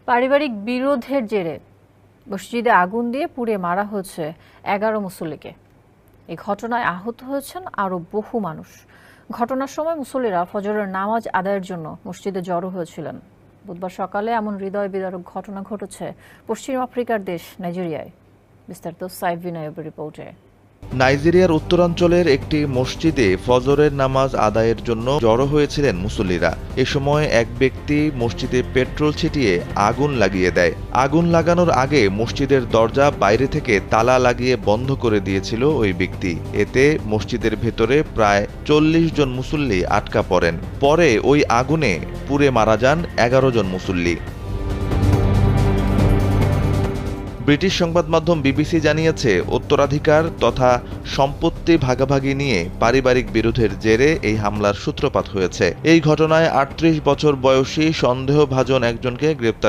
পারিবারিক বিরোধের জেরে মসজিদে আগুন দিয়ে পুড়ে মারা হয়েছে 11 মুসল্লিকে। এই ঘটনায় আহত হয়েছেন আরও বহু মানুষ। ঘটনার সময় মুসল্লিরা ফজরের নামাজ আদায়ের জন্য মসজিদে জড়ো হয়েছিলেন। বুধবার সকালে এমন হৃদয় বিদারক ঘটনা ঘটেছে পশ্চিম আফ্রিকার দেশ নাইজেরিয়ায়। বিস্তারিত সাইফ বিনয়ের রিপোর্টে। নাইজেরিয়ার উত্তরাঞ্চলের একটি মসজিদে ফজরের নামাজ আদায়ের জন্য জড়ো হয়েছিলেন মুসল্লিরা। এ সময় এক ব্যক্তি মসজিদে পেট্রোল ছিটিয়ে আগুন লাগিয়ে দেয়। আগুন লাগানোর আগে মসজিদের দরজা বাইরে থেকে তালা লাগিয়ে বন্ধ করে দিয়েছিল ওই ব্যক্তি। এতে মসজিদের ভেতরে প্রায় 40 জন মুসল্লি আটকা পড়েন। পরে ওই আগুনে পুড়ে মারা যান 11 জন মুসল্লি। ব্রিটিশ সংবাদ মাধ্যম বিবিসি জানিয়েছে, উত্তরাধিকার তথা সম্পত্তি ভাগাভাগি নিয়ে পারিবারিক বিরোধের জেরে এই হামলার সূত্রপাত হয়েছে। এই ঘটনায় 38 বছর বয়সী সন্দেহভাজন একজনকে গ্রেপ্তার